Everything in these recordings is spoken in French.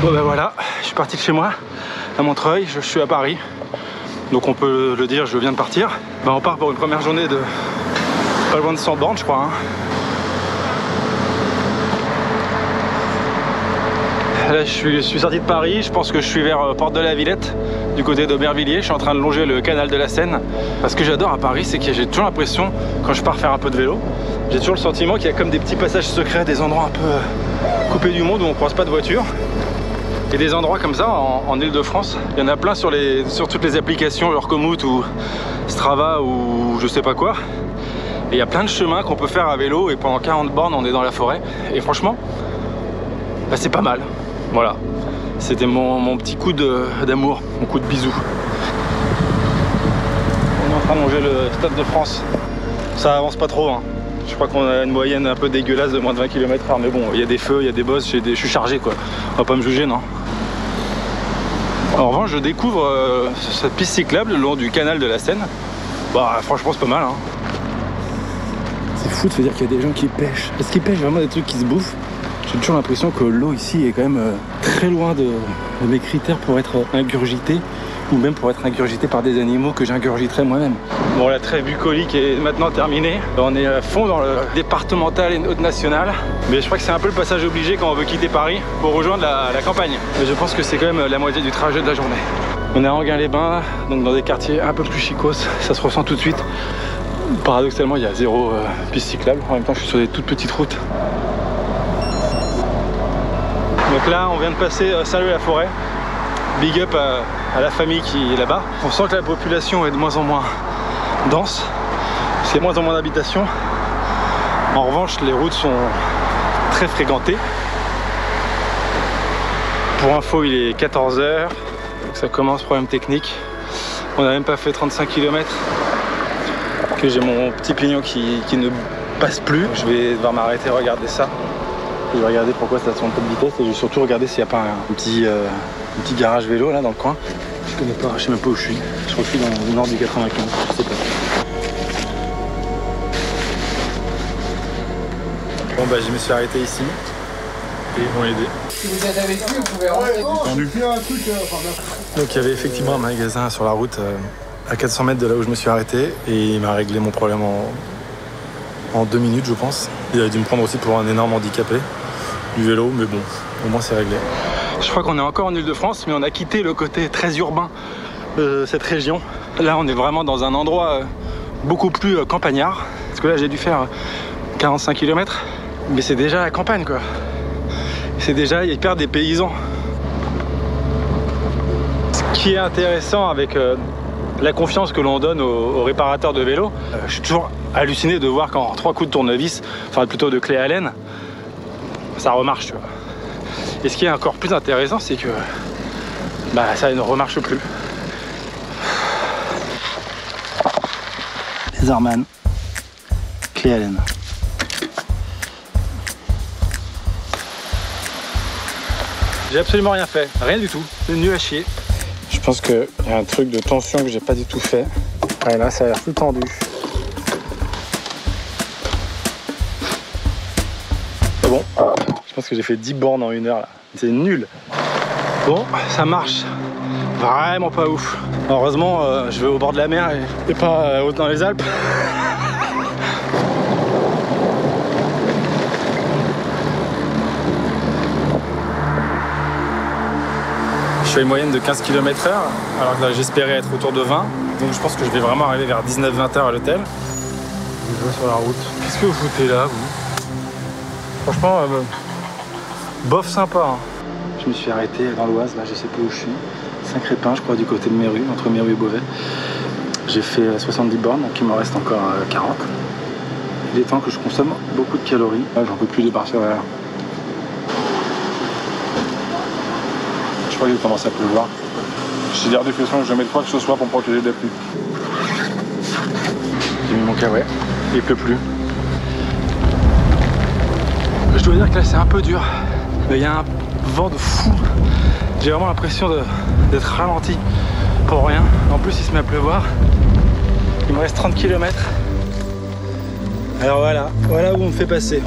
Bon ben voilà, je suis parti de chez moi à Montreuil, je suis à Paris. Donc on peut le dire, je viens de partir. Ben on part pour une première journée de pas loin de 100 bornes je crois. Là je suis sorti de Paris, je pense que je suis vers Porte de la Villette, du côté d'Aubervilliers. Je suis en train de longer le canal de la Seine. Ce que j'adore à Paris, c'est que j'ai toujours l'impression, quand je pars faire un peu de vélo, j'ai toujours le sentiment qu'il y a comme des petits passages secrets, des endroits un peu coupés du monde où on croise pas de voiture. Et des endroits comme ça en Ile-de-France, il y en a plein sur toutes les applications, genre Komoot ou Strava ou je sais pas quoi. Et il y a plein de chemins qu'on peut faire à vélo et pendant 40 bornes on est dans la forêt. Et franchement, bah, c'est pas mal. Voilà, c'était mon petit coup d'amour, mon coup de bisou. On est en train de longer le Stade de France. Ça avance pas trop, hein. Je crois qu'on a une moyenne un peu dégueulasse de moins de 20 km/h. Mais bon, il y a des feux, il y a des bosses, je suis chargé quoi. On va pas me juger, non. En revanche, je découvre cette piste cyclable le long du canal de la Seine. Bah franchement c'est pas mal, hein. C'est fou de se dire qu'il y a des gens qui pêchent. Est-ce qu'ils pêchent vraiment des trucs qui se bouffent? J'ai toujours l'impression que l'eau ici est quand même très loin de mes critères pour être ingurgité, ou même pour être ingurgité par des animaux que j'ingurgiterais moi-même. Bon, la trêve bucolique est maintenant terminée. On est à fond dans le départemental et haute nationale. Mais je crois que c'est un peu le passage obligé quand on veut quitter Paris pour rejoindre la campagne. Mais je pense que c'est quand même la moitié du trajet de la journée. On est à Enghien-les-Bains, donc dans des quartiers un peu plus chicos. Ça se ressent tout de suite. Paradoxalement, il y a zéro piste cyclable. En même temps, je suis sur des toutes petites routes. Donc là, on vient de passer Saint-Leu-la-Forêt. Big up à la famille qui est là-bas. On sent que la population est de moins en moins dense. C'est moins en moins d'habitations. En revanche, les routes sont très fréquentées. Pour info, il est 14 h. Ça commence, problème technique. On n'a même pas fait 35 km. Que j'ai mon petit pignon qui ne passe plus. Je vais devoir m'arrêter, regarder ça. Je vais regarder pourquoi ça tourne pas de vitesse et je vais surtout regarder s'il n'y a pas un petit garage vélo là dans le coin. Je connais pas, je sais même pas où je suis. Je crois que je suis dans le nord du 95, je sais pas. Bon bah je me suis arrêté ici et ils m'ont aidé. Si vous êtes avec lui, vous pouvez rentrer. Donc il y avait effectivement un magasin sur la route à 400 mètres de là où je me suis arrêté et il m'a réglé mon problème en 2 minutes je pense. Il a dû me prendre aussi pour un énorme handicapé du vélo, mais bon, au moins c'est réglé. Je crois qu'on est encore en Ile-de-France, mais on a quitté le côté très urbain de cette région. Là, on est vraiment dans un endroit beaucoup plus campagnard. Parce que là, j'ai dû faire 45 km, mais c'est déjà la campagne, quoi. C'est déjà hyper des paysans. Ce qui est intéressant avec la confiance que l'on donne aux réparateurs de vélos, je suis toujours halluciné de voir qu'en 3 coups de tournevis, enfin plutôt de clé Allen, ça remarche, tu vois. Et ce qui est encore plus intéressant, c'est que bah, ça ne remarche plus. Les Arman, clé Allen. J'ai absolument rien fait, rien du tout, c'est nul à chier. Je pense qu'il y a un truc de tension que j'ai pas du tout fait. Ouais, là, ça a l'air tout tendu. C'est bon. Je pense que j'ai fait 10 bornes en 1 heure là. C'est nul. Bon, ça marche. Vraiment pas ouf. Heureusement, je vais au bord de la mer et pas dans les Alpes. Je fais une moyenne de 15 km/h, alors que j'espérais être autour de 20. Donc je pense que je vais vraiment arriver vers 19-20 h à l'hôtel. Je vois sur la route. Qu'est-ce que vous foutez là, vous? Franchement, bof sympa. Hein. Je me suis arrêté dans l'Oise, là je sais pas où je suis. Saint-Crépin, je crois, du côté de Méru, entre Méru et Beauvais. J'ai fait 70 bornes, donc il m'en reste encore 40. Il est temps que je consomme beaucoup de calories. J'en peux plus de partir là. Je crois qu'il commence à pleuvoir. J'ai l'air de question que je mette quoi que ce soit pour me protéger de la pluie. J'ai mis mon kawaii, il pleut plus. Je dois dire que là c'est un peu dur. Il y a un vent de fou. J'ai vraiment l'impression d'être ralenti pour rien. En plus il se met à pleuvoir. Il me reste 30 km. Alors voilà où on me fait passer.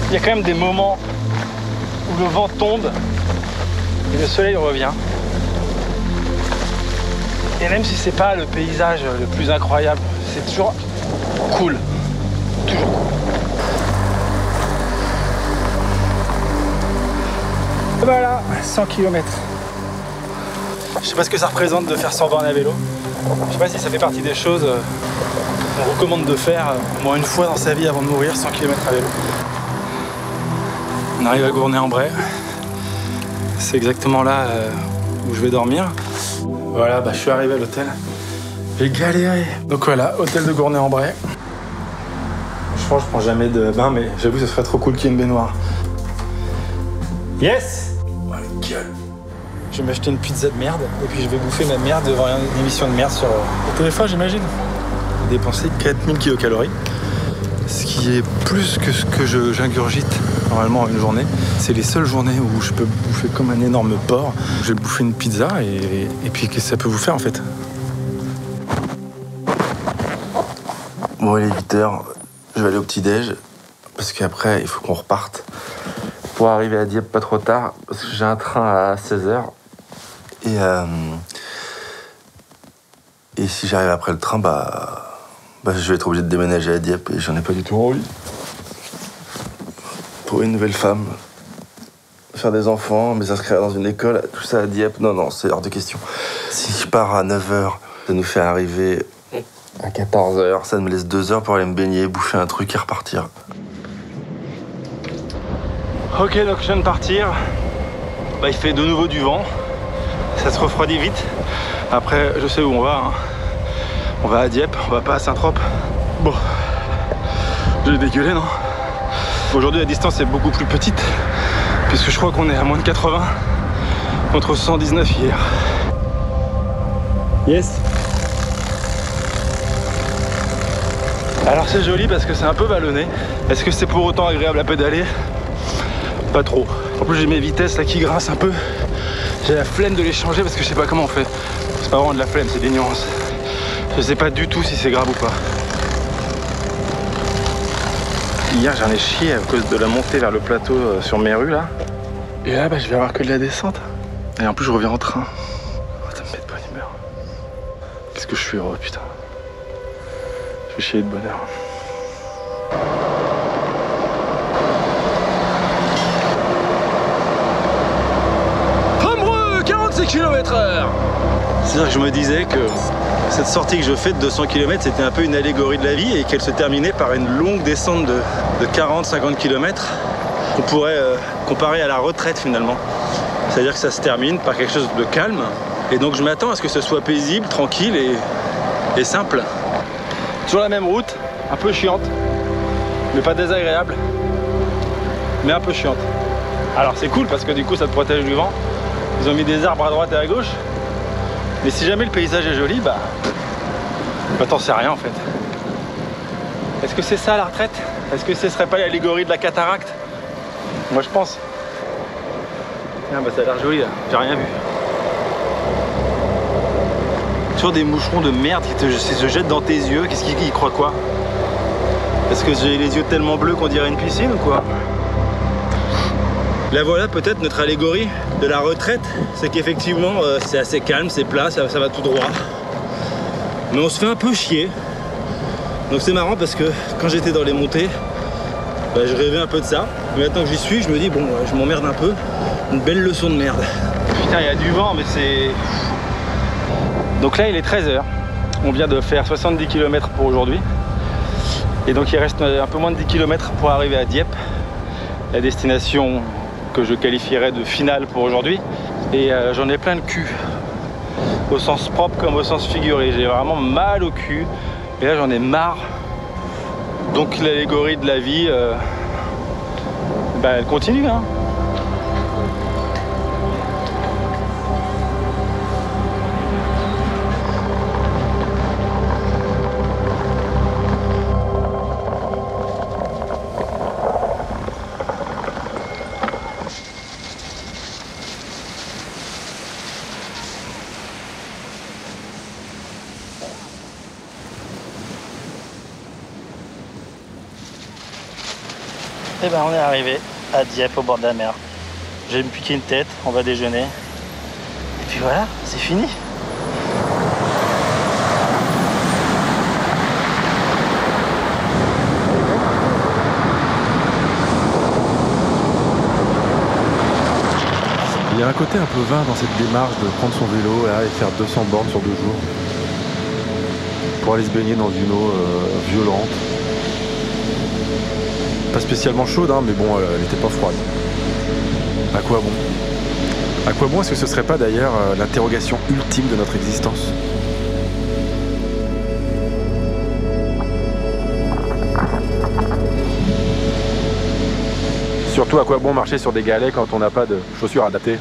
il y a quand même des moments où le vent tombe et le soleil revient. Et même si c'est pas le paysage le plus incroyable, c'est toujours cool. Toujours cool. Et voilà, 100 km. Je sais pas ce que ça représente de faire 100 bornes à vélo. Je sais pas si ça fait partie des choses qu'on recommande de faire au moins une fois dans sa vie avant de mourir, 100 km à vélo. On arrive à Gournay-en-Bray. C'est exactement là où je vais dormir. Voilà, je suis arrivé à l'hôtel. J'ai galéré. Donc voilà, hôtel de Gournay-en-Bray. Franchement, je prends jamais de bain, mais j'avoue, ce serait trop cool qu'il y ait une baignoire. Yes! Oh, la gueule. Je vais m'acheter une pizza de merde et puis je vais bouffer ma merde devant une émission de merde sur le téléphone, j'imagine. J'ai dépensé 4000 kcal, ce qui est plus que ce que j'ingurgite normalement en une journée. C'est les seules journées où je peux bouffer comme un énorme porc. Je vais bouffer une pizza et puis qu'est-ce que ça peut vous faire en fait? Bon, il est 8h, je vais aller au petit-déj parce qu'après il faut qu'on reparte pour arriver à Dieppe pas trop tard parce que j'ai un train à 16h. Et si j'arrive après le train, je vais être obligé de déménager à Dieppe et j'en ai pas du tout envie. Trouver une nouvelle femme, faire des enfants, mais s'inscrire dans une école, tout ça à Dieppe, non, c'est hors de question. Si je pars à 9h, ça nous fait arriver à 14h, ça me laisse 2 heures pour aller me baigner, bouffer un truc et repartir. Ok, donc je viens de partir. Il fait de nouveau du vent. Ça se refroidit vite. Après, je sais où on va. On va à Dieppe, on va pas à Saint-Trope. Bon, j'ai dégueulé, non? Aujourd'hui, la distance est beaucoup plus petite, puisque je crois qu'on est à moins de 80 contre 119 hier. Yes. Alors c'est joli parce que c'est un peu vallonné. Est-ce que c'est pour autant agréable à pédaler? Pas trop. En plus j'ai mes vitesses là qui grincent un peu. J'ai la flemme de les changer parce que je sais pas comment on fait. C'est pas vraiment de la flemme, c'est des nuances. Je sais pas du tout si c'est grave ou pas. Hier j'en ai chié à cause de la montée vers le plateau sur mes rues là. Et là je vais avoir que de la descente. Et en plus je reviens en train. Oh, ça me met de bonne humeur. Qu'est-ce que je suis heureux, putain. Je vais chier de bonheur. Pomereux, 46 km/h. C'est-à-dire que je me disais que cette sortie que je fais de 200 km, c'était un peu une allégorie de la vie et qu'elle se terminait par une longue descente de 40-50 km qu'on pourrait comparer à la retraite finalement. C'est-à-dire que ça se termine par quelque chose de calme. Et donc je m'attends à ce que ce soit paisible, tranquille et simple. Toujours la même route, un peu chiante, mais pas désagréable, mais un peu chiante. Alors c'est cool parce que du coup ça te protège du vent. Ils ont mis des arbres à droite et à gauche. Mais si jamais le paysage est joli, t'en sais rien en fait. Est-ce que c'est ça la retraite? Est-ce que ce serait pas l'allégorie de la cataracte? Moi je pense. Ah ça a l'air joli là, j'ai rien vu. Toujours des moucherons de merde qui se jettent dans tes yeux. Qu'est-ce qu'ils croient quoi? Est-ce que j'ai les yeux tellement bleus qu'on dirait une piscine ou quoi? Là voilà peut-être notre allégorie de la retraite, c'est qu'effectivement c'est assez calme, c'est plat, ça va tout droit. Mais on se fait un peu chier. Donc c'est marrant parce que quand j'étais dans les montées, je rêvais un peu de ça. Mais maintenant que j'y suis, je me dis bon, je m'emmerde un peu. Une belle leçon de merde. Putain, il y a du vent, mais c'est... Donc là il est 13h. On vient de faire 70 km pour aujourd'hui. Et donc il reste un peu moins de 10 km pour arriver à Dieppe. La destination que je qualifierais de finale pour aujourd'hui. Et j'en ai plein le cul. Au sens propre comme au sens figuré. J'ai vraiment mal au cul. Et là j'en ai marre. Donc l'allégorie de la vie, elle continue hein. Et ben on est arrivé à Dieppe au bord de la mer. Je vais me piquer une tête, on va déjeuner. Et puis voilà, c'est fini. Il y a un côté un peu vain dans cette démarche de prendre son vélo là, et faire 200 bornes sur 2 jours pour aller se baigner dans une eau violente. Pas spécialement chaude, hein, mais bon, elle n'était pas froide. À quoi bon? À quoi bon est-ce que ce serait pas d'ailleurs l'interrogation ultime de notre existence? Surtout à quoi bon marcher sur des galets quand on n'a pas de chaussures adaptées?